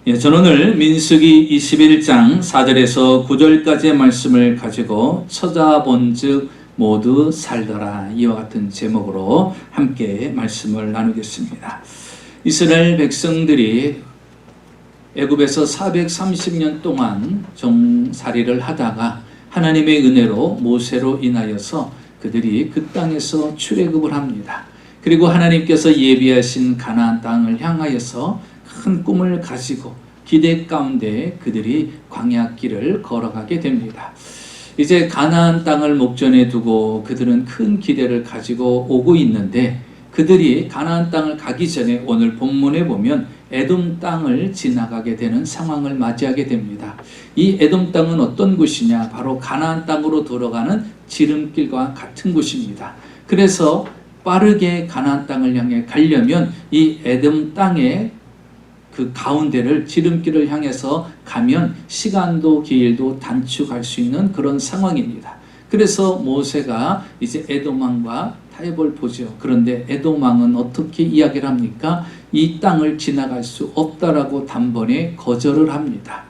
저는 오늘 민수기 21장 4절에서 9절까지의 말씀을 가지고 찾아본즉 모두 살더라, 이와 같은 제목으로 함께 말씀을 나누겠습니다. 이스라엘 백성들이 애굽에서 430년 동안 종살이를 하다가 하나님의 은혜로 모세로 인하여서 그들이 그 땅에서 출애굽을 합니다. 그리고 하나님께서 예비하신 가나안 땅을 향하여서 큰 꿈을 가지고 기대 가운데 그들이 광야길을 걸어가게 됩니다. 이제 가나안 땅을 목전에 두고 그들은 큰 기대를 가지고 오고 있는데, 그들이 가나안 땅을 가기 전에 오늘 본문에 보면 에돔 땅을 지나가게 되는 상황을 맞이하게 됩니다. 이 에돔 땅은 어떤 곳이냐? 바로 가나안 땅으로 들어가는 지름길과 같은 곳입니다. 그래서 빠르게 가나안 땅을 향해 가려면 이 에돔 땅의 그 가운데를 지름길을 향해서 가면 시간도 길도 단축할 수 있는 그런 상황입니다. 그래서 모세가 이제 에돔 왕과 타협을 보죠. 그런데 에돔 왕은 어떻게 이야기를 합니까? 이 땅을 지나갈 수 없다라고 단번에 거절을 합니다.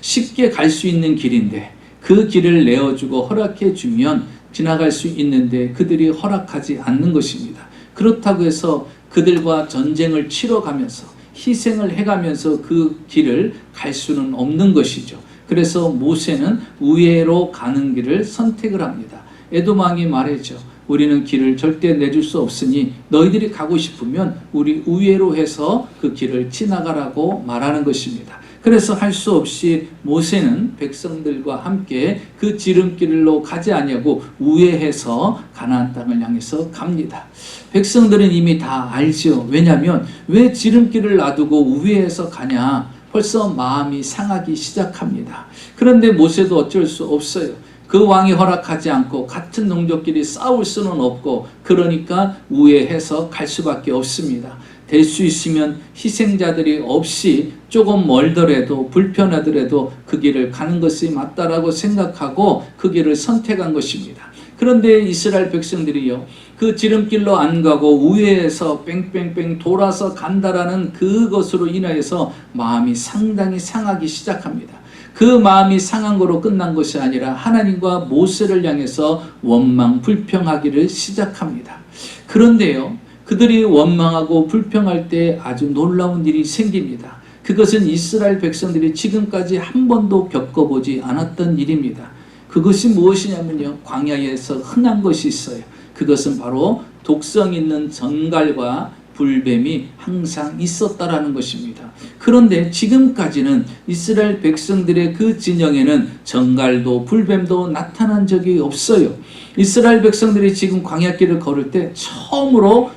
쉽게 갈 수 있는 길인데 그 길을 내어주고 허락해주면 지나갈 수 있는데 그들이 허락하지 않는 것입니다. 그렇다고 해서 그들과 전쟁을 치러가면서 희생을 해가면서 그 길을 갈 수는 없는 것이죠. 그래서 모세는 우회로 가는 길을 선택을 합니다. 에돔 왕이 말했죠. 우리는 길을 절대 내줄 수 없으니 너희들이 가고 싶으면 우리 우회로 해서 그 길을 지나가라고 말하는 것입니다. 그래서 할 수 없이 모세는 백성들과 함께 그 지름길로 가지 아니하고 우회해서 가나안 땅을 향해서 갑니다. 백성들은 이미 다 알죠. 왜냐하면 왜 지름길을 놔두고 우회해서 가냐? 벌써 마음이 상하기 시작합니다. 그런데 모세도 어쩔 수 없어요. 그 왕이 허락하지 않고 같은 농족끼리 싸울 수는 없고, 그러니까 우회해서 갈 수밖에 없습니다. 될 수 있으면 희생자들이 없이 조금 멀더라도 불편하더라도 그 길을 가는 것이 맞다라고 생각하고 그 길을 선택한 것입니다. 그런데 이스라엘 백성들이요, 그 지름길로 안 가고 우회해서 뺑뺑뺑 돌아서 간다라는 그것으로 인하여서 마음이 상당히 상하기 시작합니다. 그 마음이 상한 거로 끝난 것이 아니라 하나님과 모세를 향해서 원망 불평하기를 시작합니다. 그런데요, 그들이 원망하고 불평할 때 아주 놀라운 일이 생깁니다. 그것은 이스라엘 백성들이 지금까지 한 번도 겪어보지 않았던 일입니다. 그것이 무엇이냐면요, 광야에서 흔한 것이 있어요. 그것은 바로 독성 있는 정갈과 불뱀이 항상 있었다라는 것입니다. 그런데 지금까지는 이스라엘 백성들의 그 진영에는 정갈도 불뱀도 나타난 적이 없어요. 이스라엘 백성들이 지금 광야길을 걸을 때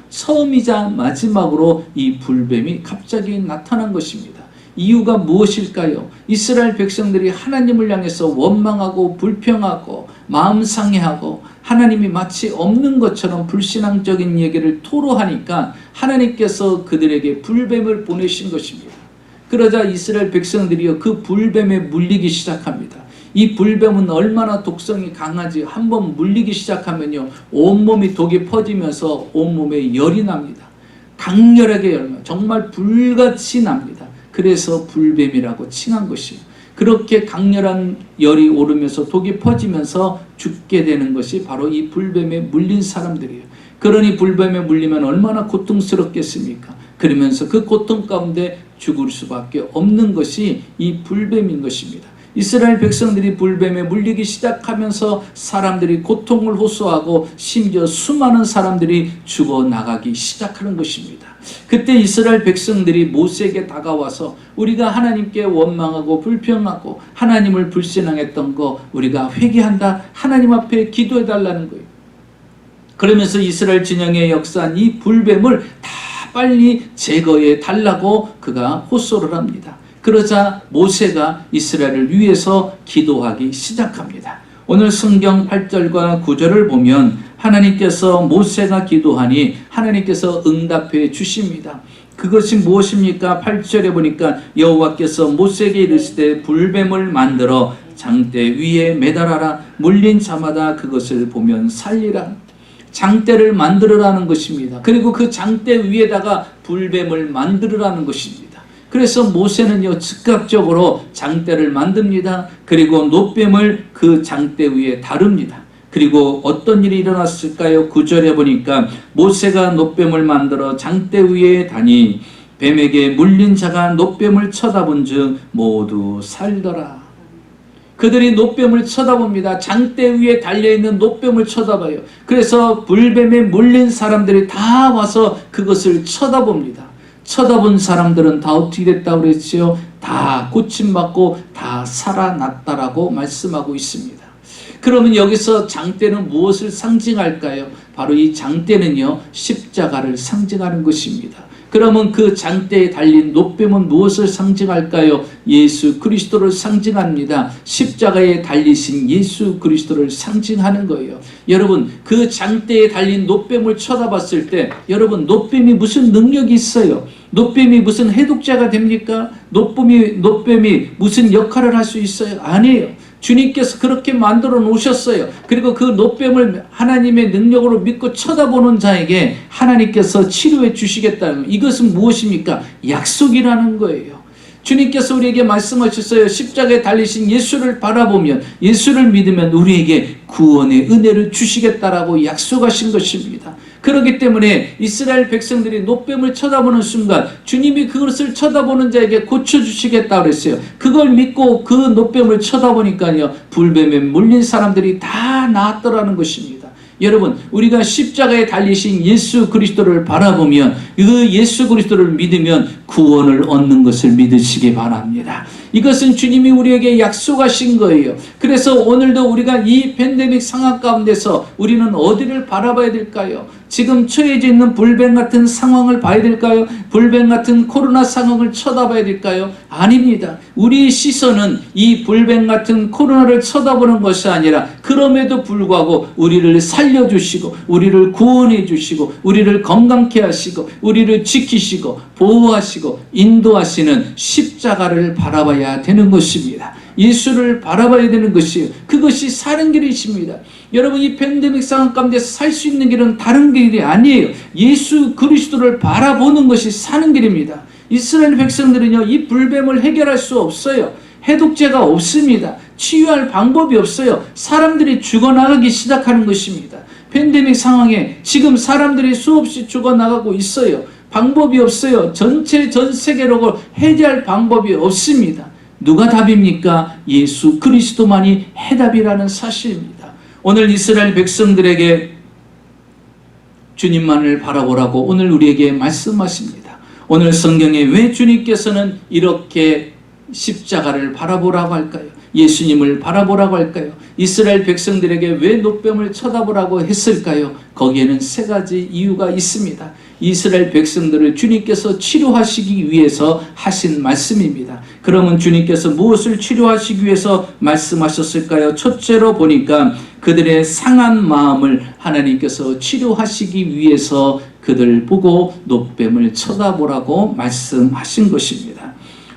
처음이자 마지막으로 이 불뱀이 갑자기 나타난 것입니다. 이유가 무엇일까요? 이스라엘 백성들이 하나님을 향해서 원망하고 불평하고 마음 상해하고 하나님이 마치 없는 것처럼 불신앙적인 얘기를 토로하니까 하나님께서 그들에게 불뱀을 보내신 것입니다. 그러자 이스라엘 백성들이요, 그 불뱀에 물리기 시작합니다. 이 불뱀은 얼마나 독성이 강하지, 한번 물리기 시작하면요, 온몸이 독이 퍼지면서 온몸에 열이 납니다. 강렬하게 열면 정말 불같이 납니다. 그래서 불뱀이라고 칭한 것이에요. 그렇게 강렬한 열이 오르면서 독이 퍼지면서 죽게 되는 것이 바로 이 불뱀에 물린 사람들이에요. 그러니 불뱀에 물리면 얼마나 고통스럽겠습니까? 그러면서 그 고통 가운데 죽을 수밖에 없는 것이 이 불뱀인 것입니다. 이스라엘 백성들이 불뱀에 물리기 시작하면서 사람들이 고통을 호소하고 심지어 수많은 사람들이 죽어나가기 시작하는 것입니다. 그때 이스라엘 백성들이 모세에게 다가와서 우리가 하나님께 원망하고 불평하고 하나님을 불신앙했던 거 우리가 회개한다, 하나님 앞에 기도해달라는 거예요. 그러면서 이스라엘 진영의 역사한 이 불뱀을 다 빨리 제거해 달라고 그가 호소를 합니다. 그러자 모세가 이스라엘을 위해서 기도하기 시작합니다. 오늘 성경 8절과 9절을 보면 하나님께서 모세가 기도하니 하나님께서 응답해 주십니다. 그것이 무엇입니까? 8절에 보니까 여호와께서 모세에게 이르시되 불뱀을 만들어 장대 위에 매달아라. 물린 자마다 그것을 보면 살리라. 장대를 만들으라는 것입니다. 그리고 그 장대 위에다가 불뱀을 만들으라는 것입니다. 그래서 모세는요 즉각적으로 장대를 만듭니다. 그리고 노뱀을 그 장대 위에 다룹니다. 그리고 어떤 일이 일어났을까요? 9절에 보니까 모세가 노뱀을 만들어 장대 위에 다니 뱀에게 물린 자가 노뱀을 쳐다본 즉 모두 살더라. 그들이 노뱀을 쳐다봅니다. 장대 위에 달려있는 노뱀을 쳐다봐요. 그래서 불뱀에 물린 사람들이 다 와서 그것을 쳐다봅니다. 쳐다본 사람들은 다 어떻게 됐다고 그랬지요? 다 고침받고 다 살아났다라고 말씀하고 있습니다. 그러면 여기서 장대는 무엇을 상징할까요? 바로 이 장대는요 십자가를 상징하는 것입니다. 그러면 그 장대에 달린 노뱀은 무엇을 상징할까요? 예수 그리스도를 상징합니다. 십자가에 달리신 예수 그리스도를 상징하는 거예요. 여러분 그 장대에 달린 노뱀을 쳐다봤을 때 여러분 노뱀이 무슨 능력이 있어요? 노뱀이 무슨 해독자가 됩니까? 노뱀이 무슨 역할을 할 수 있어요? 아니에요. 주님께서 그렇게 만들어 놓으셨어요. 그리고 그 노뱀을 하나님의 능력으로 믿고 쳐다보는 자에게 하나님께서 치료해 주시겠다는 것. 이것은 무엇입니까? 약속이라는 거예요. 주님께서 우리에게 말씀하셨어요. 십자가에 달리신 예수를 바라보면, 예수를 믿으면 우리에게 구원의 은혜를 주시겠다라고 약속하신 것입니다. 그렇기 때문에 이스라엘 백성들이 노뱀을 쳐다보는 순간 주님이 그것을 쳐다보는 자에게 고쳐주시겠다고 그랬어요. 그걸 믿고 그 노뱀을 쳐다보니까요 불뱀에 물린 사람들이 다 나았더라는 것입니다. 여러분 우리가 십자가에 달리신 예수 그리스도를 바라보면 그 예수 그리스도를 믿으면 구원을 얻는 것을 믿으시기 바랍니다. 이것은 주님이 우리에게 약속하신 거예요. 그래서 오늘도 우리가 이 팬데믹 상황 가운데서 우리는 어디를 바라봐야 될까요? 지금 처해져 있는 불뱀 같은 상황을 봐야 될까요? 불뱀 같은 코로나 상황을 쳐다봐야 될까요? 아닙니다. 우리의 시선은 이 불뱀 같은 코로나를 쳐다보는 것이 아니라 그럼에도 불구하고 우리를 살려주시고 우리를 구원해 주시고 우리를 건강케 하시고 우리를 지키시고 보호하시고 인도하시는 십자가를 바라봐야 되는 것입니다. 예수를 바라봐야 되는 것이에요. 그것이 사는 길이십니다. 여러분 이 팬데믹 상황 가운데서 살 수 있는 길은 다른 길이 아니에요. 예수 그리스도를 바라보는 것이 사는 길입니다. 이스라엘 백성들은요 이 불뱀을 해결할 수 없어요. 해독제가 없습니다. 치유할 방법이 없어요. 사람들이 죽어나가기 시작하는 것입니다. 팬데믹 상황에 지금 사람들이 수없이 죽어나가고 있어요. 방법이 없어요. 전 세계로 해결할 방법이 없습니다. 누가 답입니까? 예수 그리스도만이 해답이라는 사실입니다. 오늘 이스라엘 백성들에게 주님만을 바라보라고 오늘 우리에게 말씀하십니다. 오늘 성경에 왜 주님께서는 이렇게 십자가를 바라보라고 할까요? 예수님을 바라보라고 할까요? 이스라엘 백성들에게 왜 노뱀을 쳐다보라고 했을까요? 거기에는 세 가지 이유가 있습니다. 이스라엘 백성들을 주님께서 치료하시기 위해서 하신 말씀입니다. 그러면 주님께서 무엇을 치료하시기 위해서 말씀하셨을까요? 첫째로 보니까 그들의 상한 마음을 하나님께서 치료하시기 위해서 그들 보고 노뱀을 쳐다보라고 말씀하신 것입니다.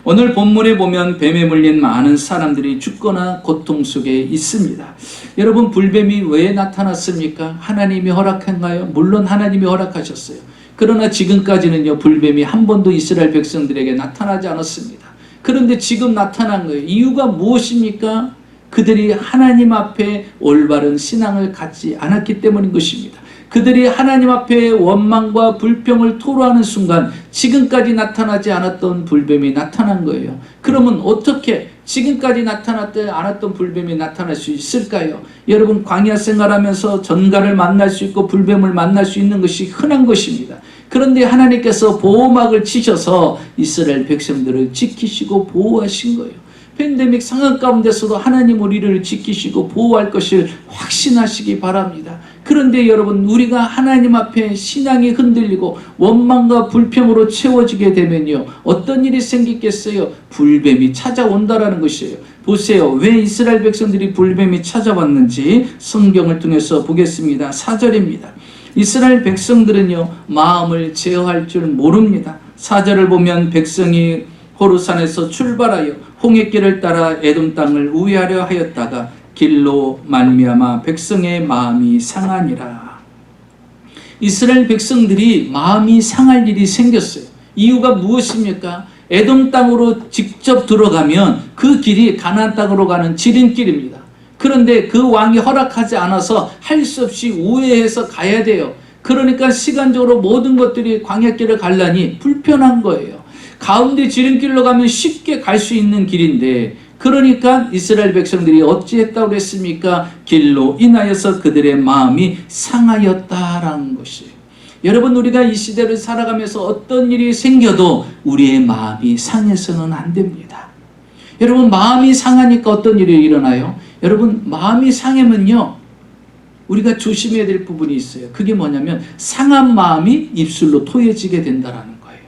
오늘 본문에 보면 뱀에 물린 많은 사람들이 죽거나 고통 속에 있습니다. 여러분 불뱀이 왜 나타났습니까? 하나님이 허락한가요? 물론 하나님이 허락하셨어요. 그러나 지금까지는요 불뱀이 한 번도 이스라엘 백성들에게 나타나지 않았습니다. 그런데 지금 나타난 거예요. 이유가 무엇입니까? 그들이 하나님 앞에 올바른 신앙을 갖지 않았기 때문인 것입니다. 그들이 하나님 앞에 원망과 불평을 토로하는 순간 지금까지 나타나지 않았던 불뱀이 나타난 거예요. 그러면 어떻게 지금까지 나타나지 않았던 불뱀이 나타날 수 있을까요? 여러분 광야 생활하면서 전갈을 만날 수 있고 불뱀을 만날 수 있는 것이 흔한 것입니다. 그런데 하나님께서 보호막을 치셔서 이스라엘 백성들을 지키시고 보호하신 거예요. 팬데믹 상황 가운데서도 하나님 우리를 지키시고 보호할 것을 확신하시기 바랍니다. 그런데 여러분 우리가 하나님 앞에 신앙이 흔들리고 원망과 불평으로 채워지게 되면요 어떤 일이 생기겠어요? 불뱀이 찾아온다라는 것이에요. 보세요. 왜 이스라엘 백성들이 불뱀이 찾아왔는지 성경을 통해서 보겠습니다. 4절입니다. 이스라엘 백성들은요 마음을 제어할 줄 모릅니다. 4절을 보면 백성이 호르산에서 출발하여 홍해길을 따라 에돔 땅을 우회하려 하였다가 길로 말미암아 백성의 마음이 상하니라. 이스라엘 백성들이 마음이 상할 일이 생겼어요. 이유가 무엇입니까? 에돔 땅으로 직접 들어가면 그 길이 가나안 땅으로 가는 지름길입니다. 그런데 그 왕이 허락하지 않아서 할 수 없이 우회해서 가야 돼요. 그러니까 시간적으로 모든 것들이 광야길을 가려니 불편한 거예요. 가운데 지름길로 가면 쉽게 갈 수 있는 길인데, 그러니까 이스라엘 백성들이 어찌했다고 그랬습니까? 길로 인하여서 그들의 마음이 상하였다라는 것이에요. 여러분, 우리가 이 시대를 살아가면서 어떤 일이 생겨도 우리의 마음이 상해서는 안 됩니다. 여러분, 마음이 상하니까 어떤 일이 일어나요? 여러분, 마음이 상하면요, 우리가 조심해야 될 부분이 있어요. 그게 뭐냐면 상한 마음이 입술로 토해지게 된다라는 거예요.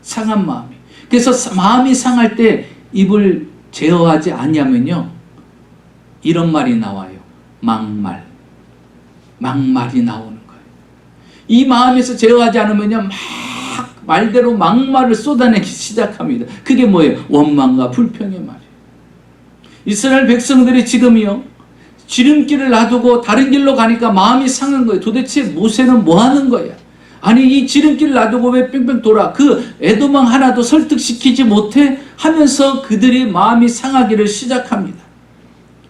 상한 마음이. 그래서 마음이 상할 때 입을 제어하지 않냐면요, 이런 말이 나와요. 막말이 나오는 거예요. 이 마음에서 제어하지 않으면요, 막 말대로 막말을 쏟아내기 시작합니다. 그게 뭐예요? 원망과 불평의 말이에요. 이스라엘 백성들이 지금이요, 지름길을 놔두고 다른 길로 가니까 마음이 상한 거예요. 도대체 모세는 뭐 하는 거야? 아니, 이 지름길을 놔두고 왜 뺑뺑 돌아? 그 에돔 왕 하나도 설득시키지 못해? 하면서 그들이 마음이 상하기를 시작합니다.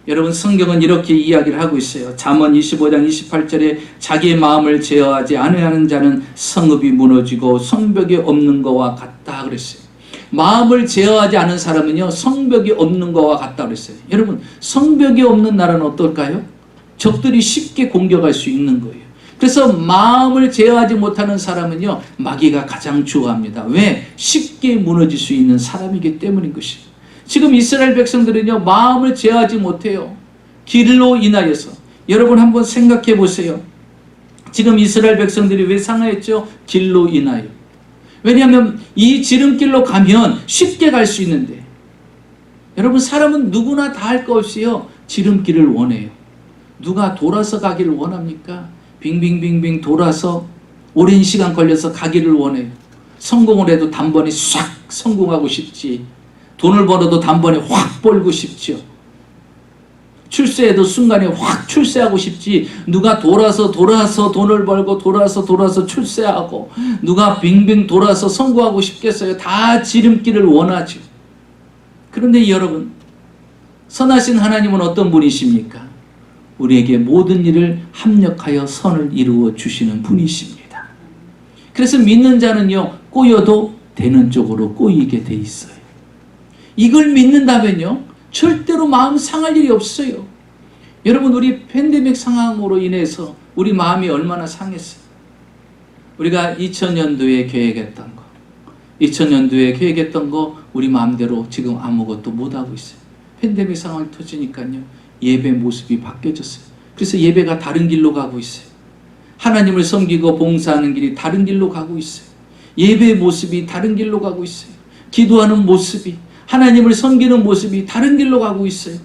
여러분, 성경은 이렇게 이야기를 하고 있어요. 잠언 25장 28절에 자기의 마음을 제어하지 않으려는 자는 성읍이 무너지고 성벽이 없는 것과 같다 그랬어요. 마음을 제어하지 않은 사람은요, 성벽이 없는 것과 같다 그랬어요. 여러분, 성벽이 없는 나라는 어떨까요? 적들이 쉽게 공격할 수 있는 거예요. 그래서 마음을 제어하지 못하는 사람은요, 마귀가 가장 좋아합니다. 왜? 쉽게 무너질 수 있는 사람이기 때문인 것이에요. 지금 이스라엘 백성들은요, 마음을 제어하지 못해요. 길로 인하여서. 여러분, 한번 생각해 보세요. 지금 이스라엘 백성들이 왜 상하였죠? 길로 인하여. 왜냐하면 이 지름길로 가면 쉽게 갈 수 있는데, 여러분, 사람은 누구나 다 할 거 없이요, 지름길을 원해요. 누가 돌아서 가기를 원합니까? 빙빙빙빙 돌아서 오랜 시간 걸려서 가기를 원해요. 성공을 해도 단번에 싹 성공하고 싶지. 돈을 벌어도 단번에 확 벌고 싶죠. 출세해도 순간에 확 출세하고 싶지. 누가 돌아서 돈을 벌고 돌아서 출세하고, 누가 빙빙 돌아서 성공하고 싶겠어요? 다 지름길을 원하죠. 그런데 여러분, 선하신 하나님은 어떤 분이십니까? 우리에게 모든 일을 합력하여 선을 이루어 주시는 분이십니다. 그래서 믿는 자는요, 꼬여도 되는 쪽으로 꼬이게 돼 있어요. 이걸 믿는다면요, 절대로 마음 상할 일이 없어요. 여러분, 우리 팬데믹 상황으로 인해서 우리 마음이 얼마나 상했어요. 우리가 2000년도에 계획했던 거 우리 마음대로 지금 아무것도 못하고 있어요. 팬데믹 상황이 터지니까요, 예배 모습이 바뀌어졌어요. 그래서 예배가 다른 길로 가고 있어요. 하나님을 섬기고 봉사하는 길이 다른 길로 가고 있어요. 예배의 모습이 다른 길로 가고 있어요. 기도하는 모습이, 하나님을 섬기는 모습이 다른 길로 가고 있어요.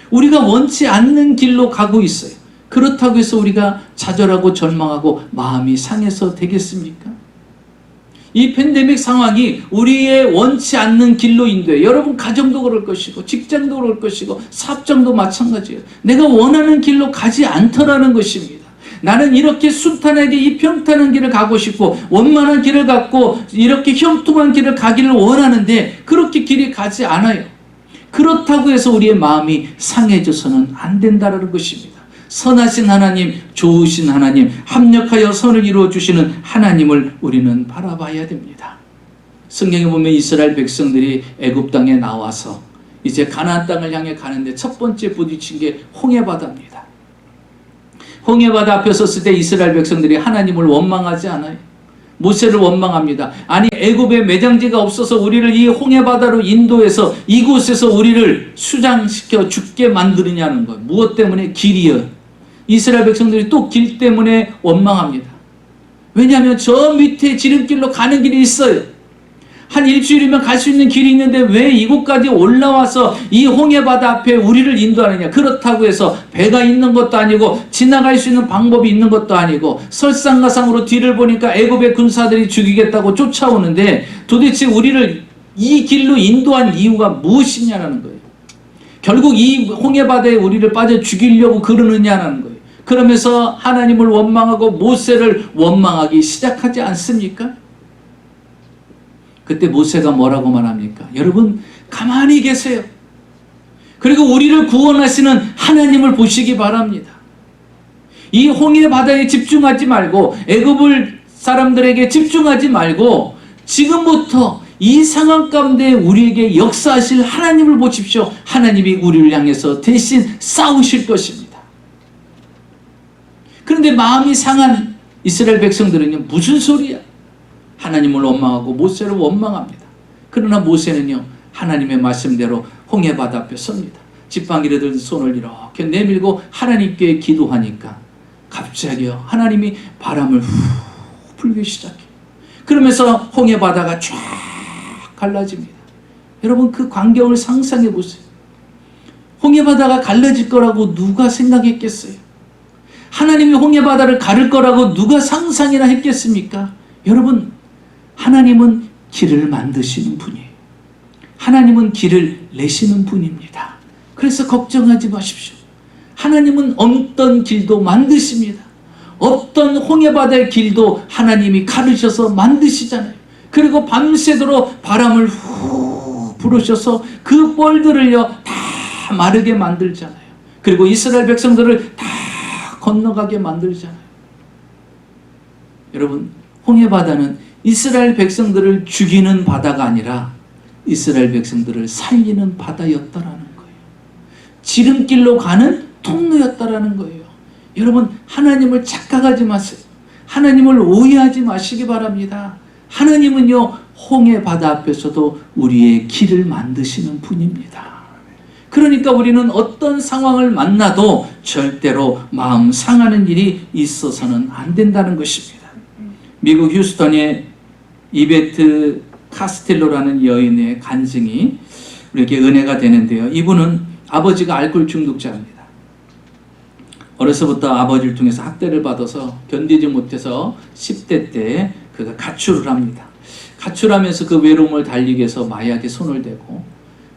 우리가 원치 않는 길로 가고 있어요. 그렇다고 해서 우리가 좌절하고 절망하고 마음이 상해서 되겠습니까? 이 팬데믹 상황이 우리의 원치 않는 길로 인도해요. 여러분, 가정도 그럴 것이고 직장도 그럴 것이고 사업장도 마찬가지예요. 내가 원하는 길로 가지 않더라는 것입니다. 나는 이렇게 순탄하게 이 평탄한 길을 가고 싶고 원만한 길을 갖고 이렇게 형통한 길을 가기를 원하는데 그렇게 길이 가지 않아요. 그렇다고 해서 우리의 마음이 상해져서는 안 된다는 것입니다. 선하신 하나님, 좋으신 하나님, 합력하여 선을 이루어 주시는 하나님을 우리는 바라봐야 됩니다. 성경에 보면 이스라엘 백성들이 애굽 땅에 나와서 이제 가나안 땅을 향해 가는데 첫 번째 부딪힌 게 홍해바다입니다. 홍해바다 앞에 섰을 때 이스라엘 백성들이 하나님을 원망하지 않아요. 모세를 원망합니다. 아니, 애굽에 매장지가 없어서 우리를 이 홍해바다로 인도해서 이곳에서 우리를 수장시켜 죽게 만드느냐는 거예요. 무엇 때문에? 길이요. 이스라엘 백성들이 또 길 때문에 원망합니다. 왜냐하면 저 밑에 지름길로 가는 길이 있어요. 한 일주일이면 갈 수 있는 길이 있는데 왜 이곳까지 올라와서 이 홍해바다 앞에 우리를 인도하느냐. 그렇다고 해서 배가 있는 것도 아니고 지나갈 수 있는 방법이 있는 것도 아니고 설상가상으로 뒤를 보니까 애굽의 군사들이 죽이겠다고 쫓아오는데 도대체 우리를 이 길로 인도한 이유가 무엇이냐는 거예요. 결국 이 홍해바다에 우리를 빠져 죽이려고 그러느냐는 거예요. 그러면서 하나님을 원망하고 모세를 원망하기 시작하지 않습니까? 그때 모세가 뭐라고 말합니까? 여러분 가만히 계세요. 그리고 우리를 구원하시는 하나님을 보시기 바랍니다. 이 홍해 바다에 집중하지 말고 애굽을 사람들에게 집중하지 말고 지금부터 이 상황 가운데 우리에게 역사하실 하나님을 보십시오. 하나님이 우리를 향해서 대신 싸우실 것입니다. 그런데 마음이 상한 이스라엘 백성들은요, 무슨 소리야? 하나님을 원망하고 모세를 원망합니다. 그러나 모세는요, 하나님의 말씀대로 홍해 바다 앞에 섭니다. 지팡이를 든 손을 이렇게 내밀고 하나님께 기도하니까 갑자기요, 하나님이 바람을 후 불기 시작해요. 그러면서 홍해 바다가 쫙 갈라집니다. 여러분 그 광경을 상상해 보세요. 홍해 바다가 갈라질 거라고 누가 생각했겠어요? 하나님이 홍해 바다를 가를 거라고 누가 상상이나 했겠습니까? 여러분, 하나님은 길을 만드시는 분이에요. 하나님은 길을 내시는 분입니다. 그래서 걱정하지 마십시오. 하나님은 어떤 길도 만드십니다. 어떤 홍해 바다의 길도 하나님이 가르셔서 만드시잖아요. 그리고 밤새도록 바람을 후 불으셔서 그 뻘들을요 다 마르게 만들잖아요. 그리고 이스라엘 백성들을 다 건너가게 만들잖아요. 여러분, 홍해 바다는 이스라엘 백성들을 죽이는 바다가 아니라 이스라엘 백성들을 살리는 바다였다라는 거예요. 지름길로 가는 통로였다라는 거예요. 여러분, 하나님을 착각하지 마세요. 하나님을 오해하지 마시기 바랍니다. 하나님은요, 홍해 바다 앞에서도 우리의 길을 만드시는 분입니다. 그러니까 우리는 어떤 상황을 만나도 절대로 마음 상하는 일이 있어서는 안 된다는 것입니다. 미국 휴스턴의 이베트 카스텔로라는 여인의 간증이 우리에게 은혜가 되는데요. 이분은 아버지가 알코올 중독자입니다. 어려서부터 아버지를 통해서 학대를 받아서 견디지 못해서 10대 때 그가 가출을 합니다. 가출하면서 그 외로움을 달리기 위해서 마약에 손을 대고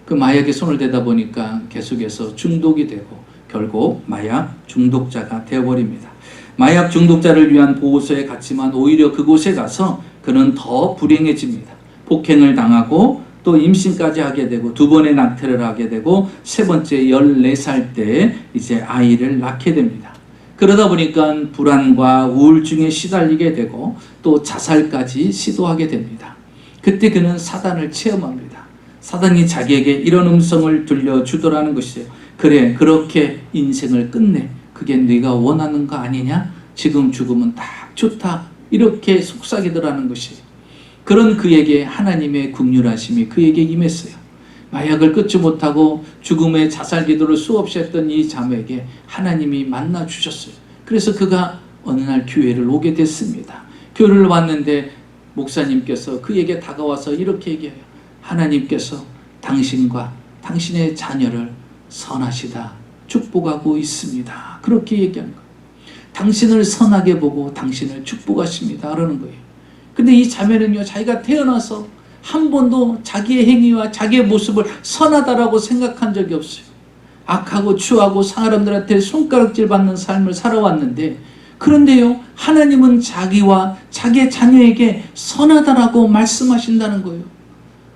그 마약에 손을 대다 보니까 계속해서 중독이 되고 결국 마약 중독자가 되어버립니다. 마약 중독자를 위한 보호소에 갔지만 오히려 그곳에 가서 그는 더 불행해집니다. 폭행을 당하고 또 임신까지 하게 되고 두 번의 낙태를 하게 되고 세 번째 14살 때 이제 아이를 낳게 됩니다. 그러다 보니까 불안과 우울증에 시달리게 되고 또 자살까지 시도하게 됩니다. 그때 그는 사단을 체험합니다. 사단이 자기에게 이런 음성을 들려주더라는 것이에요. 그래, 그렇게 인생을 끝내. 그게 네가 원하는 거 아니냐? 지금 죽으면 딱 좋다. 이렇게 속삭이더라는 것이에요. 그런 그에게 하나님의 긍휼하심이 그에게 임했어요. 마약을 끊지 못하고 죽음의 자살 기도를 수없이 했던 이 자매에게 하나님이 만나 주셨어요. 그래서 그가 어느 날 교회를 오게 됐습니다. 교회를 왔는데 목사님께서 그에게 다가와서 이렇게 얘기해요. 하나님께서 당신과 당신의 자녀를 선하시다 축복하고 있습니다. 그렇게 얘기한 거예요. 당신을 선하게 보고 당신을 축복하십니다. 그러는 거예요. 근데 이 자매는요, 자기가 태어나서 한 번도 자기의 행위와 자기의 모습을 선하다라고 생각한 적이 없어요. 악하고 추하고 사람들한테 손가락질 받는 삶을 살아왔는데, 그런데요, 하나님은 자기와 자기의 자녀에게 선하다라고 말씀하신다는 거예요.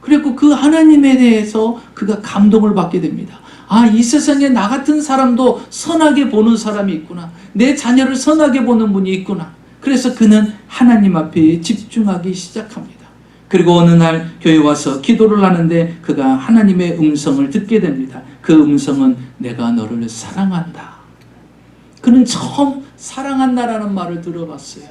그리고 그 하나님에 대해서 그가 감동을 받게 됩니다. 아, 이 세상에 나 같은 사람도 선하게 보는 사람이 있구나. 내 자녀를 선하게 보는 분이 있구나. 그래서 그는 하나님 앞에 집중하기 시작합니다. 그리고 어느 날 교회에 와서 기도를 하는데 그가 하나님의 음성을 듣게 됩니다. 그 음성은 내가 너를 사랑한다. 그는 처음 사랑한다라는 말을 들어봤어요.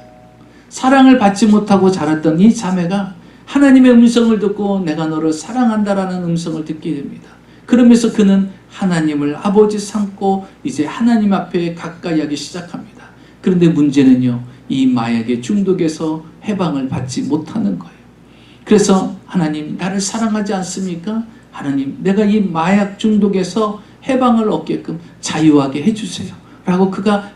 사랑을 받지 못하고 자랐던 이 자매가 하나님의 음성을 듣고 내가 너를 사랑한다라는 음성을 듣게 됩니다. 그러면서 그는 하나님을 아버지 삼고 이제 하나님 앞에 가까이 하기 시작합니다. 그런데 문제는요, 이 마약의 중독에서 해방을 받지 못하는 거예요. 그래서 하나님, 나를 사랑하지 않습니까? 하나님, 내가 이 마약 중독에서 해방을 얻게끔 자유하게 해주세요. 라고 그가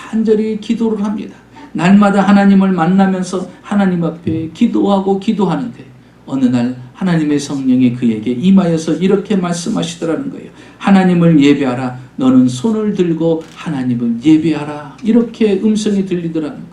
간절히 기도를 합니다. 날마다 하나님을 만나면서 하나님 앞에 기도하고 기도하는데 어느 날 하나님의 성령이 그에게 임하여서 이렇게 말씀하시더라는 거예요. 하나님을 예배하라. 너는 손을 들고 하나님을 예배하라. 이렇게 음성이 들리더라는 거예요.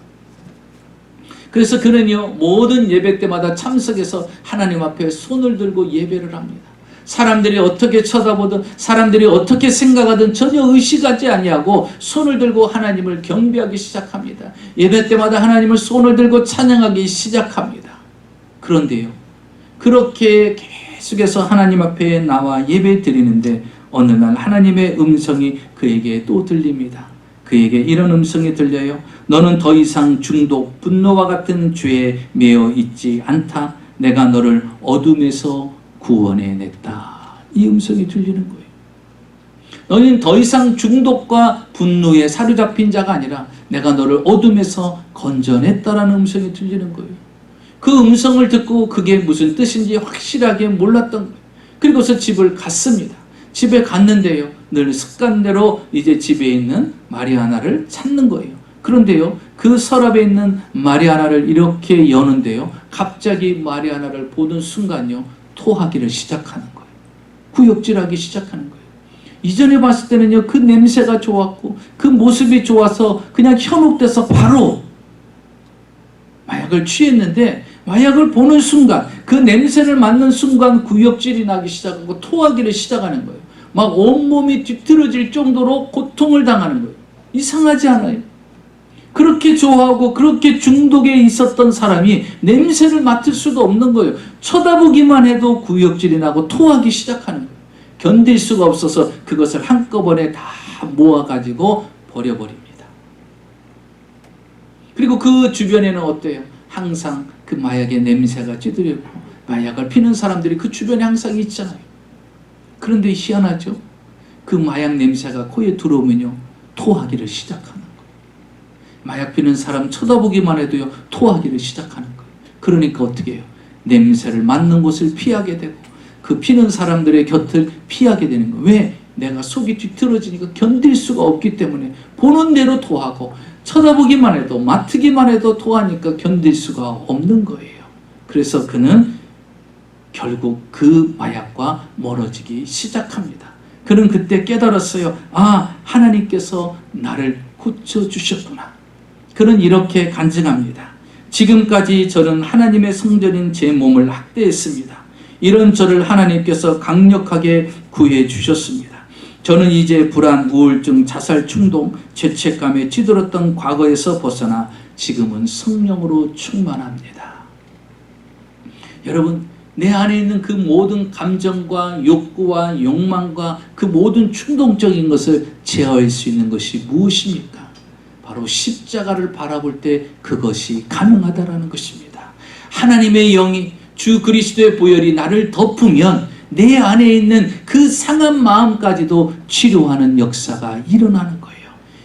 그래서 그는요 모든 예배 때마다 참석해서 하나님 앞에 손을 들고 예배를 합니다. 사람들이 어떻게 쳐다보든 사람들이 어떻게 생각하든 전혀 의식하지 아니하고 손을 들고 하나님을 경배하기 시작합니다. 예배 때마다 하나님을 손을 들고 찬양하기 시작합니다. 그런데요 그렇게 계속해서 하나님 앞에 나와 예배 드리는데 어느 날 하나님의 음성이 그에게 또 들립니다. 그에게 이런 음성이 들려요. 너는 더 이상 중독, 분노와 같은 죄에 매여 있지 않다. 내가 너를 어둠에서 구원해냈다. 이 음성이 들리는 거예요. 너는 더 이상 중독과 분노에 사로잡힌 자가 아니라 내가 너를 어둠에서 건져냈다라는 음성이 들리는 거예요. 그 음성을 듣고 그게 무슨 뜻인지 확실하게 몰랐던 거예요. 그리고서 집을 갔습니다. 집에 갔는데요 늘 습관대로 이제 집에 있는 마리아나를 찾는 거예요. 그런데요 그 서랍에 있는 마리아나를 이렇게 여는데요 갑자기 마리아나를 보는 순간요 토하기를 시작하는 거예요. 구역질하기 시작하는 거예요. 이전에 봤을 때는요 그 냄새가 좋았고 그 모습이 좋아서 그냥 현혹돼서 바로 마약을 취했는데 마약을 보는 순간 그 냄새를 맡는 순간 구역질이 나기 시작하고 토하기를 시작하는 거예요. 막 온몸이 뒤틀어질 정도로 고통을 당하는 거예요. 이상하지 않아요? 그렇게 좋아하고 그렇게 중독에 있었던 사람이 냄새를 맡을 수도 없는 거예요. 쳐다보기만 해도 구역질이 나고 토하기 시작하는 거예요. 견딜 수가 없어서 그것을 한꺼번에 다 모아가지고 버려버립니다. 그리고 그 주변에는 어때요? 항상 그 마약의 냄새가 찌들고 마약을 피는 사람들이 그 주변에 항상 있잖아요. 그런데 희한하죠? 그 마약 냄새가 코에 들어오면요 토하기를 시작하는 거예요. 마약 피는 사람 쳐다보기만 해도요 토하기를 시작하는 거예요. 그러니까 어떻게 해요? 냄새를 맡는 곳을 피하게 되고 그 피는 사람들의 곁을 피하게 되는 거예요. 왜? 내가 속이 뒤틀어지니까 견딜 수가 없기 때문에 보는 대로 토하고 쳐다보기만 해도 맡기만 해도 토하니까 견딜 수가 없는 거예요. 그래서 그는 결국 그 마약과 멀어지기 시작합니다. 그는 그때 깨달았어요. 아, 하나님께서 나를 고쳐주셨구나. 그는 이렇게 간증합니다. 지금까지 저는 하나님의 성전인 제 몸을 학대했습니다. 이런 저를 하나님께서 강력하게 구해주셨습니다. 저는 이제 불안, 우울증, 자살 충동, 죄책감에 찌들었던 과거에서 벗어나 지금은 성령으로 충만합니다. 여러분, 내 안에 있는 그 모든 감정과 욕구와 욕망과 그 모든 충동적인 것을 제어할 수 있는 것이 무엇입니까? 바로 십자가를 바라볼 때 그것이 가능하다라는 것입니다. 하나님의 영이 주 그리스도의 보혈이 나를 덮으면 내 안에 있는 그 상한 마음까지도 치료하는 역사가 일어나는 거예요.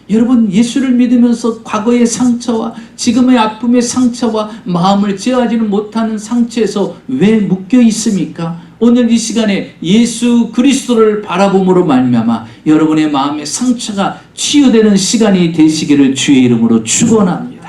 여러분, 예수를 믿으면서 과거의 상처와 지금의 아픔의 상처와 마음을 제어하지는 못하는 상처에서 왜 묶여 있습니까? 오늘 이 시간에 예수 그리스도를 바라봄으로 말미암아 여러분의 마음의 상처가 치유되는 시간이 되시기를 주의 이름으로 축원합니다.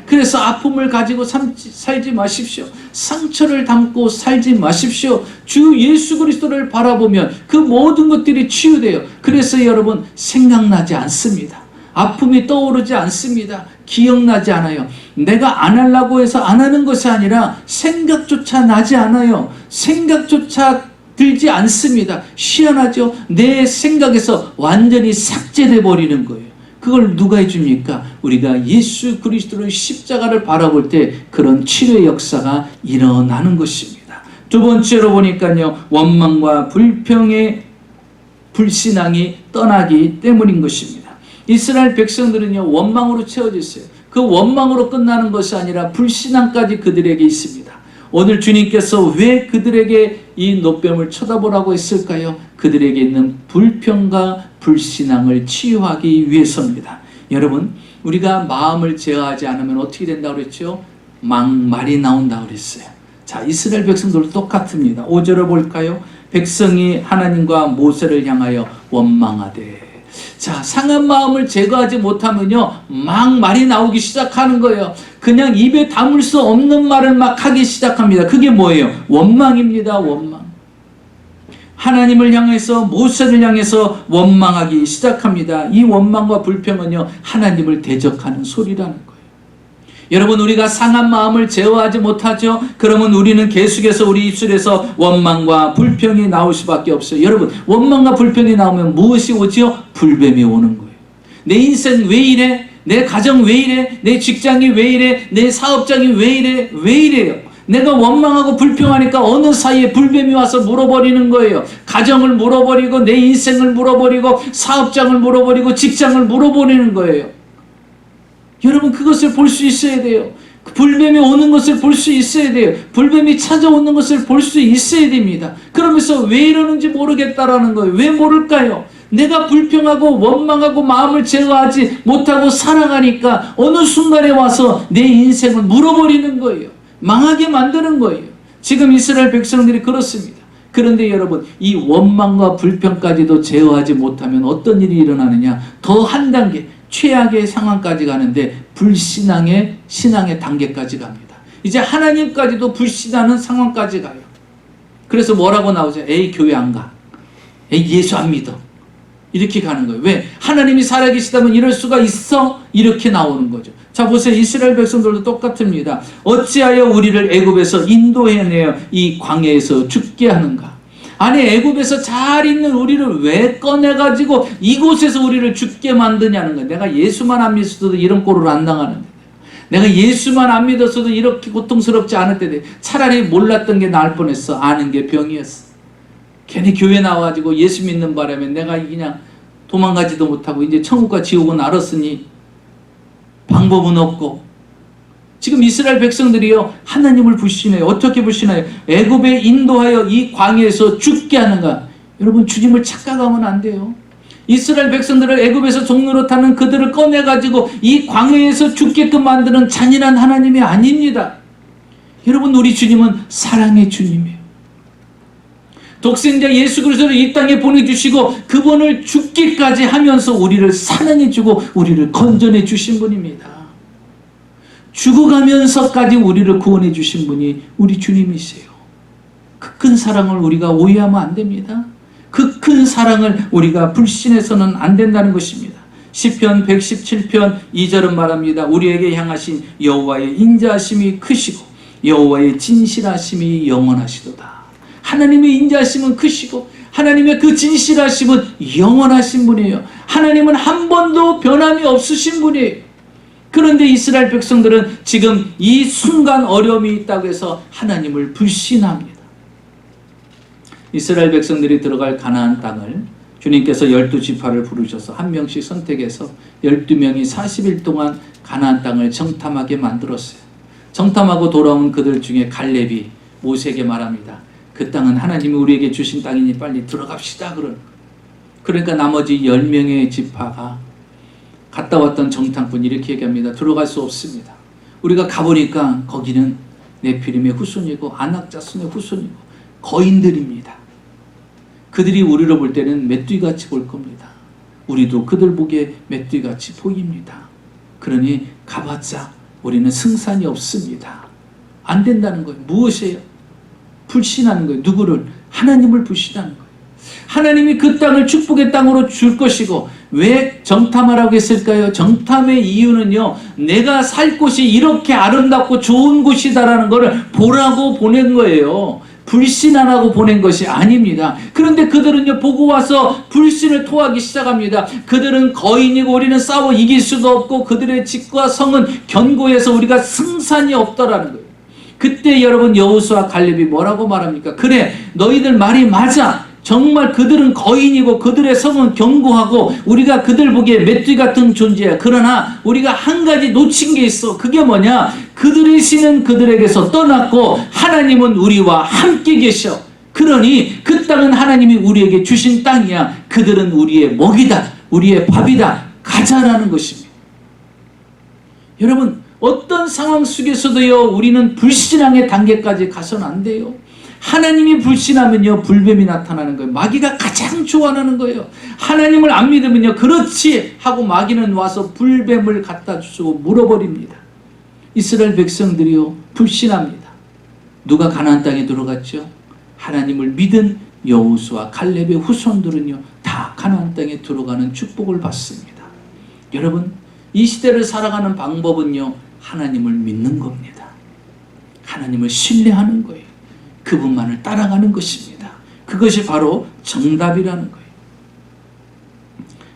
그래서 아픔을 가지고 살지 마십시오. 상처를 담고 살지 마십시오. 주 예수 그리스도를 바라보면 그 모든 것들이 치유돼요. 그래서 여러분, 생각나지 않습니다. 아픔이 떠오르지 않습니다. 기억나지 않아요. 내가 안 하려고 해서 안 하는 것이 아니라 생각조차 나지 않아요. 생각조차 들지 않습니다. 희한하죠? 내 생각에서 완전히 삭제돼 버리는 거예요. 그걸 누가 해줍니까? 우리가 예수 그리스도의 십자가를 바라볼 때 그런 치료의 역사가 일어나는 것입니다. 두 번째로 보니까요, 원망과 불평의 불신앙이 떠나기 때문인 것입니다. 이스라엘 백성들은요, 원망으로 채워져 있어요. 그 원망으로 끝나는 것이 아니라 불신앙까지 그들에게 있습니다. 오늘 주님께서 왜 그들에게 이 노뱀을 쳐다보라고 했을까요? 그들에게 있는 불평과 불신앙을 치유하기 위해서입니다. 여러분, 우리가 마음을 제어하지 않으면 어떻게 된다고 그랬죠? 막말이 나온다고 그랬어요. 자, 이스라엘 백성들도 똑같습니다. 5절을 볼까요? 백성이 하나님과 모세를 향하여 원망하되. 자, 상한 마음을 제거하지 못하면요, 막 말이 나오기 시작하는 거예요. 그냥 입에 담을 수 없는 말을 막 하기 시작합니다. 그게 뭐예요? 원망입니다. 원망. 하나님을 향해서, 모세를 향해서 원망하기 시작합니다. 이 원망과 불평은요, 하나님을 대적하는 소리라는 거예요. 여러분, 우리가 상한 마음을 제어하지 못하죠. 그러면 우리는 계속해서 우리 입술에서 원망과 불평이 나올 수밖에 없어요. 여러분, 원망과 불평이 나오면 무엇이 오지요? 불뱀이 오는 거예요. 내 인생 왜 이래? 내 가정 왜 이래? 내 직장이 왜 이래? 내 사업장이 왜 이래? 왜 이래요? 내가 원망하고 불평하니까 어느 사이에 불뱀이 와서 물어버리는 거예요. 가정을 물어버리고 내 인생을 물어버리고 사업장을 물어버리고 직장을 물어버리는 거예요. 여러분, 그것을 볼 수 있어야 돼요. 불뱀이 오는 것을 볼 수 있어야 돼요. 불뱀이 찾아오는 것을 볼 수 있어야 됩니다. 그러면서 왜 이러는지 모르겠다라는 거예요. 왜 모를까요? 내가 불평하고 원망하고 마음을 제어하지 못하고 살아가니까 어느 순간에 와서 내 인생을 물어버리는 거예요. 망하게 만드는 거예요. 지금 이스라엘 백성들이 그렇습니다. 그런데 여러분, 이 원망과 불평까지도 제어하지 못하면 어떤 일이 일어나느냐? 더 한 단계 최악의 상황까지 가는데 불신앙의 신앙의 단계까지 갑니다. 이제 하나님까지도 불신하는 상황까지 가요. 그래서 뭐라고 나오죠? 에이, 교회 안 가. 에이, 예수 안 믿어. 이렇게 가는 거예요. 왜? 하나님이 살아계시다면 이럴 수가 있어? 이렇게 나오는 거죠. 자, 보세요. 이스라엘 백성들도 똑같습니다. 어찌하여 우리를 애굽에서 인도해내어 이 광야에서 죽게 하는가? 아니, 애굽에서 잘 있는 우리를 왜 꺼내가지고 이곳에서 우리를 죽게 만드냐는 거예요. 내가 예수만 안 믿었어도 이런 꼴을 안 당하는데, 내가 예수만 안 믿었어도 이렇게 고통스럽지 않을 때도 차라리 몰랐던 게 나을 뻔했어. 아는 게 병이었어. 괜히 교회 나와가지고 예수 믿는 바람에 내가 그냥 도망가지도 못하고 이제 천국과 지옥은 알았으니 방법은 없고. 지금 이스라엘 백성들이요, 하나님을 불신해요. 어떻게 불신해요? 애굽에 인도하여 이 광야에서 죽게 하는가? 여러분, 주님을 착각하면 안 돼요. 이스라엘 백성들을 애굽에서 종로로 타는 그들을 꺼내가지고 이 광야에서 죽게끔 만드는 잔인한 하나님이 아닙니다. 여러분, 우리 주님은 사랑의 주님이에요. 독생자 예수 그리스도를 이 땅에 보내주시고 그분을 죽기까지 하면서 우리를 사랑해주고 우리를 건져내 주신 분입니다. 죽어가면서까지 우리를 구원해 주신 분이 우리 주님이세요. 그 큰 사랑을 우리가 오해하면 안 됩니다. 그 큰 사랑을 우리가 불신해서는 안 된다는 것입니다. 시편 117편 2절은 말합니다. 우리에게 향하신 여호와의 인자하심이 크시고 여호와의 진실하심이 영원하시도다. 하나님의 인자하심은 크시고 하나님의 그 진실하심은 영원하신 분이에요. 하나님은 한 번도 변함이 없으신 분이에요. 그런데 이스라엘 백성들은 지금 이 순간 어려움이 있다고 해서 하나님을 불신합니다. 이스라엘 백성들이 들어갈 가나안 땅을 주님께서 12지파를 부르셔서 한 명씩 선택해서 12명이 40일 동안 가나안 땅을 정탐하게 만들었어요. 정탐하고 돌아온 그들 중에 갈렙이 모세에게 말합니다. 그 땅은 하나님이 우리에게 주신 땅이니 빨리 들어갑시다. 그러니까 나머지 10명의 지파가 갔다 왔던 정탐꾼이 이렇게 얘기합니다. 들어갈 수 없습니다. 우리가 가보니까 거기는 네피림의 후손이고 아낙자손의 후손이고 거인들입니다. 그들이 우리를 볼 때는 메뚜기같이 볼 겁니다. 우리도 그들 보기에 메뚜기같이 보입니다. 그러니 가봤자 우리는 승산이 없습니다. 안 된다는 거예요. 무엇이에요? 불신하는 거예요. 누구를? 하나님을 불신하는 거예요. 하나님이 그 땅을 축복의 땅으로 줄 것이고 왜 정탐하라고 했을까요? 정탐의 이유는요, 내가 살 곳이 이렇게 아름답고 좋은 곳이다라는 것을 보라고 보낸 거예요. 불신하라고 보낸 것이 아닙니다. 그런데 그들은요, 보고 와서 불신을 토하기 시작합니다. 그들은 거인이고 우리는 싸워 이길 수도 없고 그들의 집과 성은 견고해서 우리가 승산이 없다라는 거예요. 그때 여러분 여호수아 갈렙이 뭐라고 말합니까? 그래, 너희들 말이 맞아. 정말 그들은 거인이고 그들의 성은 견고하고 우리가 그들 보기에 메뚜기 같은 존재야. 그러나 우리가 한 가지 놓친 게 있어. 그게 뭐냐? 그들의 신은 그들에게서 떠났고 하나님은 우리와 함께 계셔. 그러니 그 땅은 하나님이 우리에게 주신 땅이야. 그들은 우리의 먹이다. 우리의 밥이다. 가자라는 것입니다. 여러분, 어떤 상황 속에서도요, 우리는 불신앙의 단계까지 가서는 안 돼요. 하나님이 불신하면요, 불뱀이 나타나는 거예요. 마귀가 가장 좋아하는 거예요. 하나님을 안 믿으면요, 그렇지 하고 마귀는 와서 불뱀을 갖다 주고 물어버립니다. 이스라엘 백성들이요, 불신합니다. 누가 가나안 땅에 들어갔죠? 하나님을 믿은 여호수아 갈렙의 후손들은요, 다 가나안 땅에 들어가는 축복을 받습니다. 여러분, 이 시대를 살아가는 방법은요, 하나님을 믿는 겁니다. 하나님을 신뢰하는 거예요. 그분만을 따라가는 것입니다. 그것이 바로 정답이라는 거예요.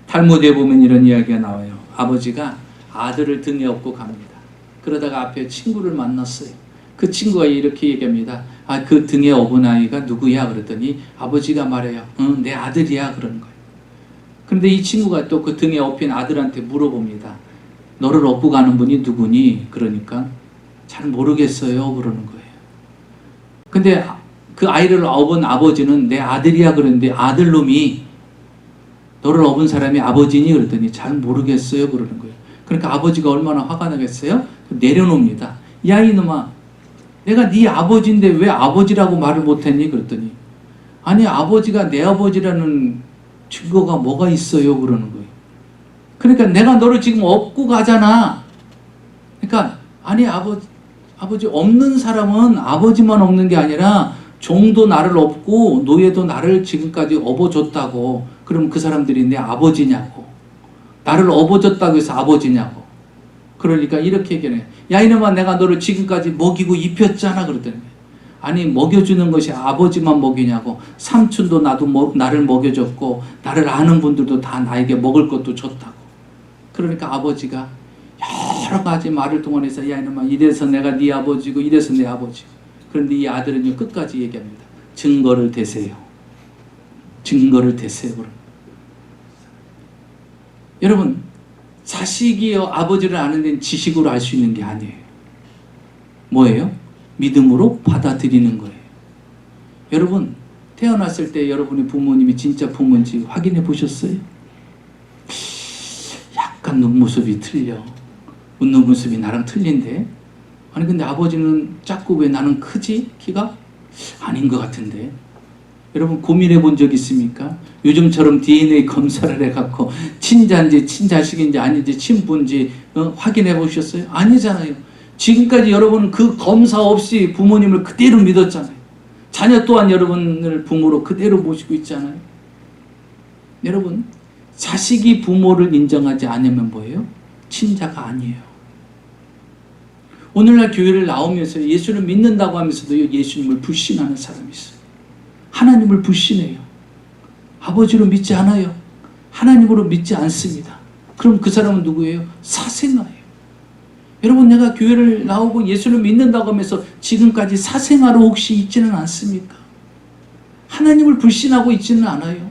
탈무드에 보면 이런 이야기가 나와요. 아버지가 아들을 등에 업고 갑니다. 그러다가 앞에 친구를 만났어요. 그 친구가 이렇게 얘기합니다. 그 등에 업은 아이가 누구야? 그랬더니 아버지가 말해요. 내 아들이야. 그러는 거예요. 그런데 이 친구가 또 그 등에 업힌 아들한테 물어봅니다. 너를 업고 가는 분이 누구니? 그러니까 잘 모르겠어요. 그러는 거예요. 근데 그 아이를 업은 아버지는 내 아들이야. 그러는데 아들놈이 너를 업은 사람이 아버지니? 그랬더니 잘 모르겠어요. 그러는 거예요. 그러니까 아버지가 얼마나 화가 나겠어요? 내려놓습니다. 야 이놈아, 내가 네 아버지인데 왜 아버지라고 말을 못했니? 그랬더니 아니 아버지가 내 아버지라는 증거가 뭐가 있어요? 그러는 거예요. 그러니까 내가 너를 지금 업고 가잖아. 그러니까 아니 아버지 없는 사람은 아버지만 없는 게 아니라 종도 나를 업고 노예도 나를 지금까지 업어줬다고. 그럼 그 사람들이 내 아버지냐고. 나를 업어줬다고 해서 아버지냐고. 그러니까 이렇게 얘기해. 야 이놈아, 내가 너를 지금까지 먹이고 입혔잖아. 그러더니 아니 먹여주는 것이 아버지만 먹이냐고. 삼촌도 나를 먹여줬고 나를 아는 분들도 다 나에게 먹을 것도 줬다고. 그러니까 아버지가 여러 가지 말을 동원해서 야 이놈아, 이래서 내가 네 아버지고 이래서 내 아버지고. 그런데 이 아들은요 끝까지 얘기합니다. 증거를 대세요. 증거를 대세요. 여러분, 자식이 아버지를 아는 데는 지식으로 알 수 있는 게 아니에요. 뭐예요? 믿음으로 받아들이는 거예요. 여러분, 태어났을 때 여러분의 부모님이 진짜 부모인지 확인해 보셨어요? 약간 눈모습이 틀려. 웃는 모습이 나랑 틀린데? 아니 근데 아버지는 작고 왜 나는 크지? 키가? 아닌 것 같은데. 여러분 고민해 본 적 있습니까? 요즘처럼 DNA 검사를 해갖고 친자인지 친자식인지 아닌지 친부인지 확인해 보셨어요? 아니잖아요. 지금까지 여러분은 그 검사 없이 부모님을 그대로 믿었잖아요. 자녀 또한 여러분을 부모로 그대로 모시고 있잖아요. 여러분, 자식이 부모를 인정하지 않으면 뭐예요? 친자가 아니에요. 오늘날 교회를 나오면서 예수를 믿는다고 하면서도 예수님을 불신하는 사람이 있어요. 하나님을 불신해요. 아버지로 믿지 않아요. 하나님으로 믿지 않습니다. 그럼 그 사람은 누구예요? 사생아예요. 여러분, 내가 교회를 나오고 예수를 믿는다고 하면서 지금까지 사생아로 혹시 있지는 않습니까? 하나님을 불신하고 있지는 않아요.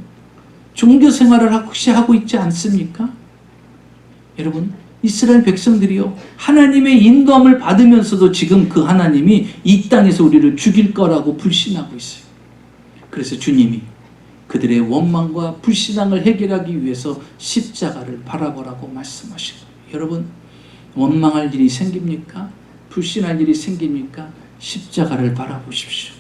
종교 생활을 혹시 하고 있지 않습니까? 여러분, 이스라엘 백성들이요, 하나님의 인도함을 받으면서도 지금 그 하나님이 이 땅에서 우리를 죽일 거라고 불신하고 있어요. 그래서 주님이 그들의 원망과 불신앙을 해결하기 위해서 십자가를 바라보라고 말씀하신 거예요. 여러분, 원망할 일이 생깁니까? 불신할 일이 생깁니까? 십자가를 바라보십시오.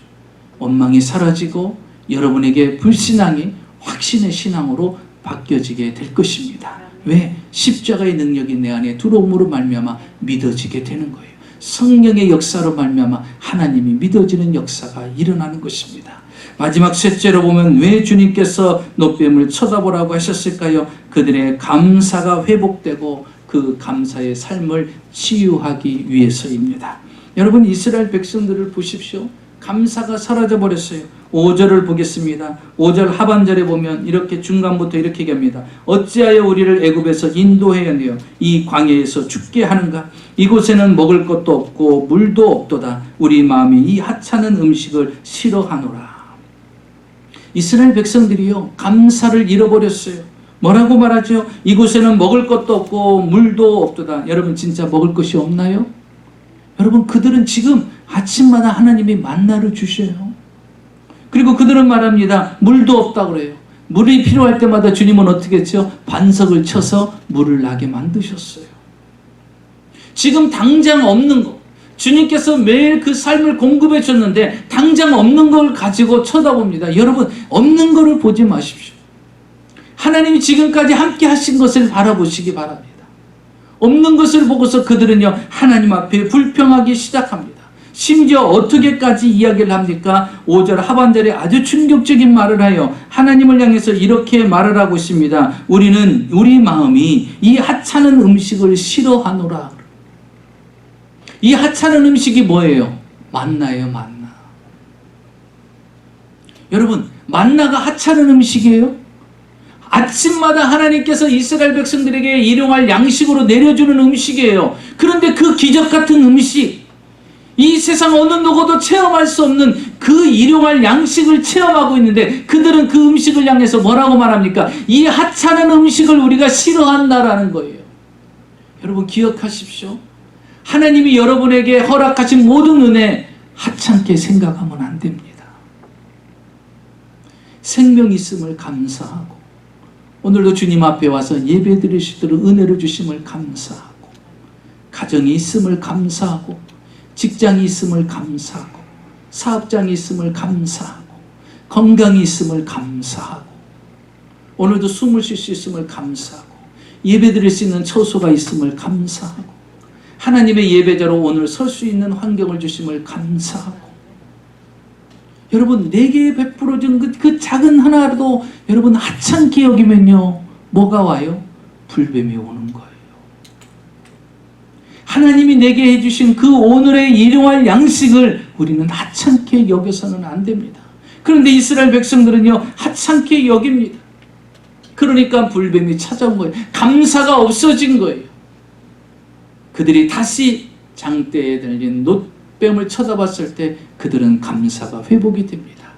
원망이 사라지고 여러분에게 불신앙이 확신의 신앙으로 바뀌어지게 될 것입니다. 왜? 십자가의 능력이 내 안에 들어옴으로 말미암아 믿어지게 되는 거예요. 성령의 역사로 말미암아 하나님이 믿어지는 역사가 일어나는 것입니다. 마지막 셋째로 보면 왜 주님께서 노뱀을 쳐다보라고 하셨을까요? 그들의 감사가 회복되고 그 감사의 삶을 치유하기 위해서입니다. 여러분, 이스라엘 백성들을 보십시오. 감사가 사라져버렸어요. 5절을 보겠습니다. 5절 하반절에 보면 이렇게 중간부터 이렇게 얘기합니다. 어찌하여 우리를 애굽에서 인도하여 이 광야에서 죽게 하는가? 이곳에는 먹을 것도 없고 물도 없도다. 우리 마음이 이 하찮은 음식을 싫어하노라. 이스라엘 백성들이요, 감사를 잃어버렸어요. 뭐라고 말하죠? 이곳에는 먹을 것도 없고 물도 없도다. 여러분, 진짜 먹을 것이 없나요? 여러분, 그들은 지금 아침마다 하나님이 만나를 주셔요. 그리고 그들은 말합니다. 물도 없다고 그래요. 물이 필요할 때마다 주님은 어떻게 했죠? 반석을 쳐서 물을 나게 만드셨어요. 지금 당장 없는 거, 주님께서 매일 그 삶을 공급해 줬는데 당장 없는 걸 가지고 쳐다봅니다. 여러분, 없는 거를 보지 마십시오. 하나님이 지금까지 함께 하신 것을 바라보시기 바랍니다. 없는 것을 보고서 그들은요, 하나님 앞에 불평하기 시작합니다. 심지어 어떻게까지 이야기를 합니까? 5절 하반절에 아주 충격적인 말을 하여 하나님을 향해서 이렇게 말을 하고 있습니다. 우리는 우리 마음이 이 하찮은 음식을 싫어하노라. 이 하찮은 음식이 뭐예요? 만나예요, 만나. 여러분, 만나가 하찮은 음식이에요? 아침마다 하나님께서 이스라엘 백성들에게 일용할 양식으로 내려주는 음식이에요. 그런데 그 기적 같은 음식, 이 세상 어느 누구도 체험할 수 없는 그 일용할 양식을 체험하고 있는데 그들은 그 음식을 향해서 뭐라고 말합니까? 이 하찮은 음식을 우리가 싫어한다라는 거예요. 여러분 기억하십시오. 하나님이 여러분에게 허락하신 모든 은혜 하찮게 생각하면 안 됩니다. 생명 있음을 감사하고 오늘도 주님 앞에 와서 예배 드릴 수 있도록 은혜를 주심을 감사하고 가정이 있음을 감사하고 직장이 있음을 감사하고 사업장이 있음을 감사하고 건강이 있음을 감사하고 오늘도 숨을 쉴 수 있음을 감사하고 예배 드릴 수 있는 처소가 있음을 감사하고 하나님의 예배자로 오늘 설 수 있는 환경을 주심을 감사하고 여러분 내게 베풀어준 그 작은 하나라도 여러분 하찮게 여기면요 뭐가 와요? 불뱀이 오는 거예요. 하나님이 내게 해주신 그 오늘의 일용할 양식을 우리는 하찮게 여겨서는 안 됩니다. 그런데 이스라엘 백성들은요 하찮게 여깁니다. 그러니까 불뱀이 찾아온 거예요. 감사가 없어진 거예요. 그들이 다시 장대에 달린 놋뱀을 쳐다봤을 때 그들은 감사가 회복이 됩니다.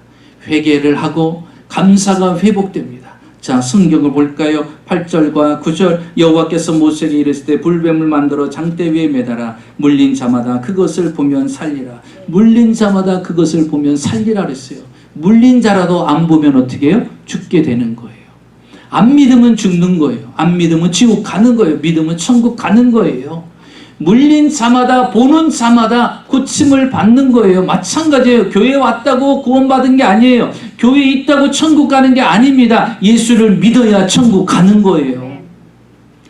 회개를 하고 감사가 회복됩니다. 자, 성경을 볼까요? 8절과 9절 여호와께서 모세에게 이르실 때 불뱀을 만들어 장대 위에 매달아 물린 자마다 그것을 보면 살리라. 물린 자마다 그것을 보면 살리라 그랬어요. 물린 자라도 안 보면 어떻게 해요? 죽게 되는 거예요. 안 믿으면 죽는 거예요. 안 믿으면 지옥 가는 거예요. 믿으면 천국 가는 거예요. 물린 자마다 보는 자마다 고침을 받는 거예요. 마찬가지예요. 교회에 왔다고 구원받은 게 아니에요. 교회에 있다고 천국 가는 게 아닙니다. 예수를 믿어야 천국 가는 거예요.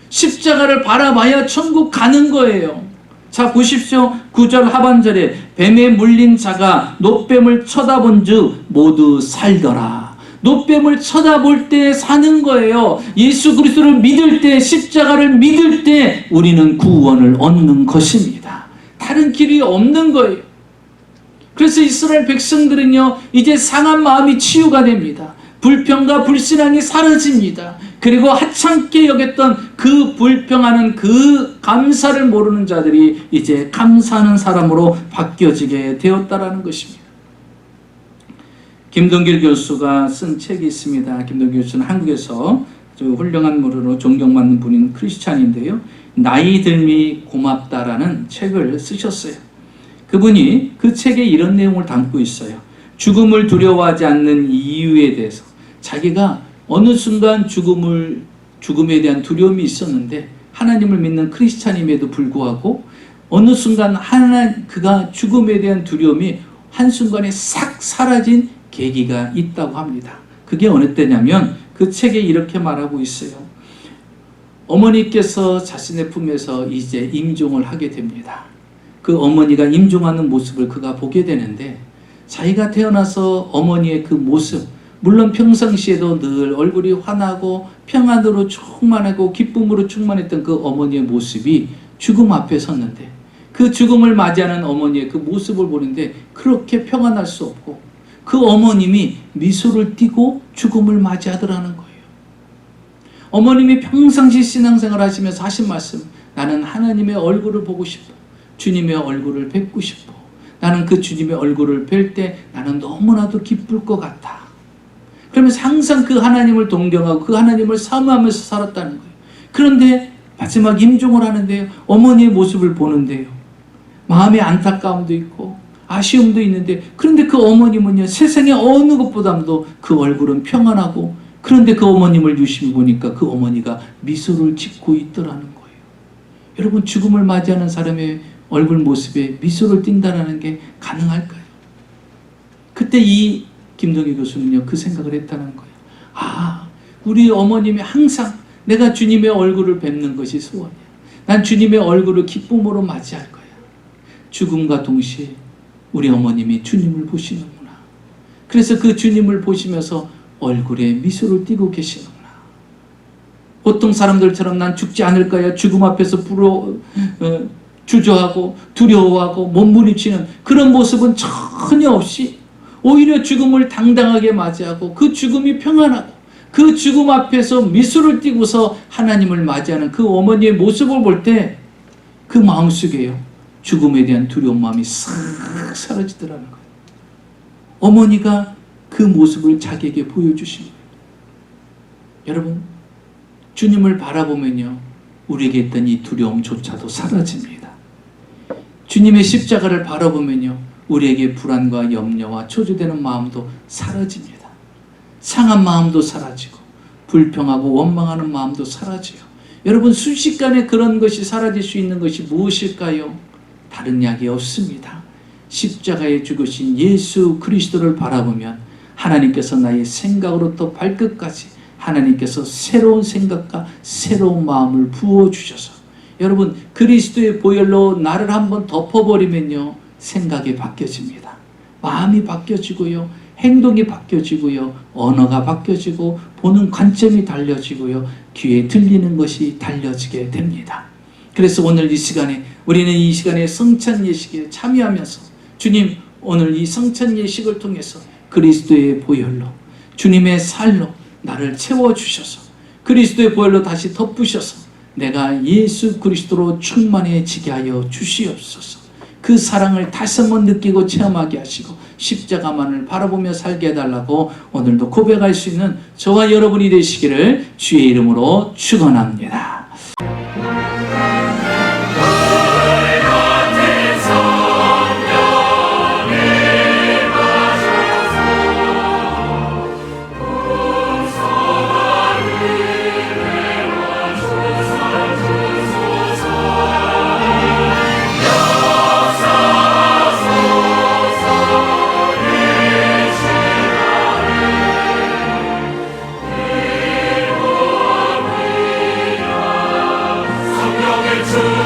십자가를 바라봐야 천국 가는 거예요. 자 보십시오. 9절 하반절에 뱀에 물린 자가 놋뱀을 쳐다본 즉 모두 살더라. 놋뱀을 쳐다볼 때 사는 거예요. 예수 그리스도를 믿을 때 십자가를 믿을 때 우리는 구원을 얻는 것입니다. 다른 길이 없는 거예요. 그래서 이스라엘 백성들은요 이제 상한 마음이 치유가 됩니다. 불평과 불신앙이 사라집니다. 그리고 하찮게 여겼던 그 불평하는 그 감사를 모르는 자들이 이제 감사하는 사람으로 바뀌어지게 되었다라는 것입니다. 김동길 교수가 쓴 책이 있습니다. 김동길 교수는 한국에서 아주 훌륭한 무료로 존경받는 분인 크리스찬인데요. 나이 들미 고맙다라는 책을 쓰셨어요. 그분이 그 책에 이런 내용을 담고 있어요. 죽음을 두려워하지 않는 이유에 대해서 자기가 어느 순간 죽음에 대한 두려움이 있었는데 하나님을 믿는 크리스찬임에도 불구하고 어느 순간 그가 죽음에 대한 두려움이 한순간에 싹 사라진 계기가 있다고 합니다. 그게 어느 때냐면 그 책에 이렇게 말하고 있어요. 어머니께서 자신의 품에서 이제 임종을 하게 됩니다. 그 어머니가 임종하는 모습을 그가 보게 되는데 자기가 태어나서 어머니의 그 모습, 물론 평상시에도 늘 얼굴이 환하고 평안으로 충만하고 기쁨으로 충만했던 그 어머니의 모습이 죽음 앞에 섰는데 그 죽음을 맞이하는 어머니의 그 모습을 보는데 그렇게 평안할 수 없고 그 어머님이 미소를 띠고 죽음을 맞이하더라는 거예요. 어머님이 평상시 신앙생활 하시면서 하신 말씀, 나는 하나님의 얼굴을 보고 싶어. 주님의 얼굴을 뵙고 싶어. 나는 그 주님의 얼굴을 뵐 때 나는 너무나도 기쁠 것 같아. 그러면서 항상 그 하나님을 동경하고 그 하나님을 사모하면서 살았다는 거예요. 그런데 마지막 임종을 하는데요. 어머니의 모습을 보는데요. 마음의 안타까움도 있고 아쉬움도 있는데 그런데 그 어머님은요 세상의 어느 것보다도 그 얼굴은 평안하고 그런데 그 어머님을 유심히 보니까 그 어머니가 미소를 짓고 있더라는 거예요. 여러분 죽음을 맞이하는 사람의 얼굴 모습에 미소를 띈다는 게 가능할까요? 그때 이 김동희 교수는요 그 생각을 했다는 거예요. 아, 우리 어머님이 항상 내가 주님의 얼굴을 뵙는 것이 소원이야. 난 주님의 얼굴을 기쁨으로 맞이할 거야. 죽음과 동시에 우리 어머님이 주님을 보시는구나. 그래서 그 주님을 보시면서 얼굴에 미소를 띠고 계시는구나. 보통 사람들처럼 난 죽지 않을 거야. 죽음 앞에서 주저하고 두려워하고 몸부림치는 그런 모습은 전혀 없이 오히려 죽음을 당당하게 맞이하고 그 죽음이 평안하고 그 죽음 앞에서 미소를 띠고서 하나님을 맞이하는 그 어머니의 모습을 볼 때 그 마음속에요, 죽음에 대한 두려운 마음이 싹 사라지더라는 거예요. 어머니가 그 모습을 자기에게 보여주신 거예요. 여러분, 주님을 바라보면요, 우리에게 있던 이 두려움조차도 사라집니다. 주님의 십자가를 바라보면요, 우리에게 불안과 염려와 초조되는 마음도 사라집니다. 상한 마음도 사라지고 불평하고 원망하는 마음도 사라져요. 여러분, 순식간에 그런 것이 사라질 수 있는 것이 무엇일까요? 다른 약이 없습니다. 십자가에 죽으신 예수 그리스도를 바라보면 하나님께서 나의 생각으로부터 발끝까지 하나님께서 새로운 생각과 새로운 마음을 부어주셔서, 여러분, 그리스도의 보혈로 나를 한번 덮어버리면요, 생각이 바뀌어집니다. 마음이 바뀌어지고요, 행동이 바뀌어지고요, 언어가 바뀌어지고 보는 관점이 달라지고요, 귀에 들리는 것이 달라지게 됩니다. 그래서 오늘 이 시간에 우리는 이 시간에 성찬 예식에 참여하면서 주님, 오늘 이 성찬 예식을 통해서 그리스도의 보혈로, 주님의 살로 나를 채워주셔서 그리스도의 보혈로 다시 덮으셔서 내가 예수 그리스도로 충만해지게 하여 주시옵소서. 그 사랑을 다시 한번 느끼고 체험하게 하시고 십자가만을 바라보며 살게 해달라고 오늘도 고백할 수 있는 저와 여러분이 되시기를 주의 이름으로 축원합니다. 주